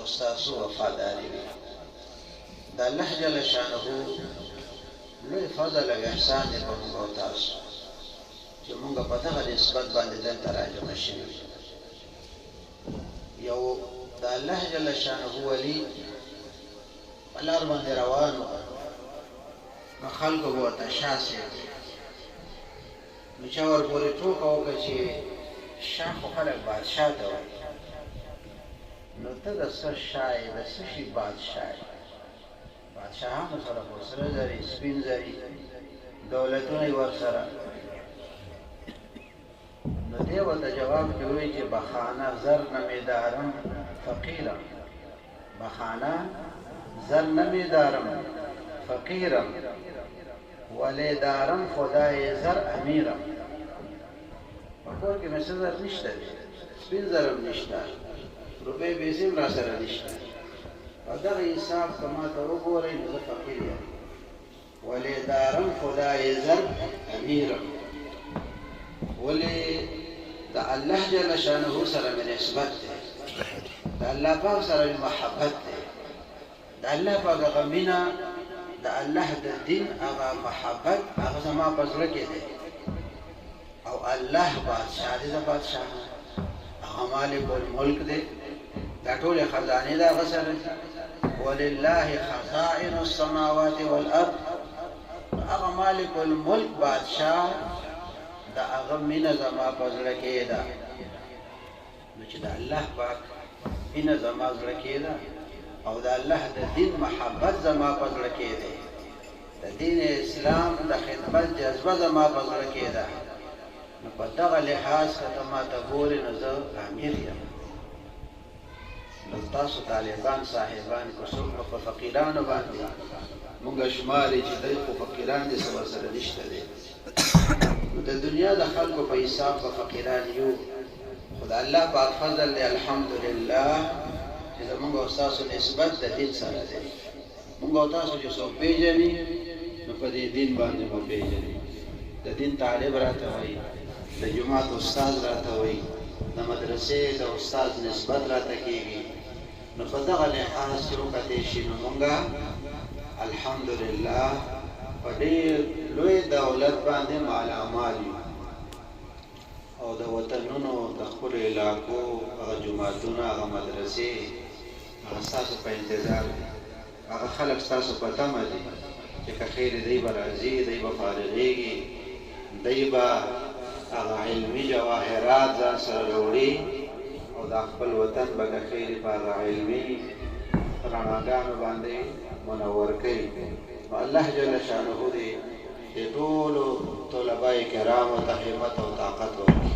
ستاسو وفاداری وي د الله جل شانه لوی فضل او احسان دی په موږ او تاسو چې موږ په دغه نسبت باندې دلته راجمع شوي یو د الله جل شانه ولی په لار باندې روان و نو خلکو به ورته شاسې نو چا ورپورې ټوکه وکړه چې شاه خو خلک بادشاه ته وایي نو ته د څه شاه یې د څه شي بادشاه یې بادشاهانو سره خو سره زري سپین زري دولتونه یې ورسره نو دی ورته جواب کې وایي چې بخانه زر نمی دارم فقیرم بخانه زر نمی دارم فقیرم ولی دارم خدای زر امیرم په کور کې مې څه زر نشته دی سپین زر هم نشته روپۍ پیسې هم راسره نشته په دغه حساب که ما ته وګورئ نو زه فقیر یم ولی دارم خدای زر امیرم ولې د الله جل شانه سره مې نسبت دی د الله پاک سره مې محبت دی د الله پاک هغه مینه د الله د دین هغه محبت هغه زما په زړه کې دی او الله بادشاه دی د بادشاهانو هغه مالک الملک دی دا ټولې خزانې د هغه سره دي ولله خزائن السماوات والارض هغه مالک الملک بادشاه د هغه مینه زما په زړه کې ده نو چې د الله پاک مینه زما زړه کې ده او د الله د دین محبت زما په زړه کې دی د دین اسلام د خدمت جذبه زما په زړه کې ده نو په دغه لحاظ که ته ما ته ګورې نو زه امیر یم نو تاسو طالبان صاحبان که څوک نو په فقیرانو باندې مونږ شمارې چې دی خو فقیران دي څه ورسره نشته دی نو د دنیا د خلکو په حساب به فقیران یو خو د الله پاک فضل دی الحمدلله چې زمونږ او ستاسو نسبت د دین سره دی مونږ او تاسو چې څوک پېژني نو په دې دین باندې مو پېژني د دین طالب راته وایي د جومات استاد راته وایي د مدرسې د استاد نسبت راته کېږي نو په دغه لحاظ چې وکتې شي نو مونږ الحمدلله په ډېر لوی دولت باندې مالامال یو او د وطنونو د خپلو علاقو هغه جوماتونه هغه مدرسې هغه ستاسو په انتظار دي هغه خلک ستاسو په تمه دي چې که خیر دی به راځي دی به فارغېږي دی به هغه علمي جواهرات ځان سره راوړي او دا خپل وطن به که خیر په هغه علمي رڼاګانو باندې منور کوي نو الله جل شانه دې ټولو طلبای کرامو ته همت او طاقت ورکړي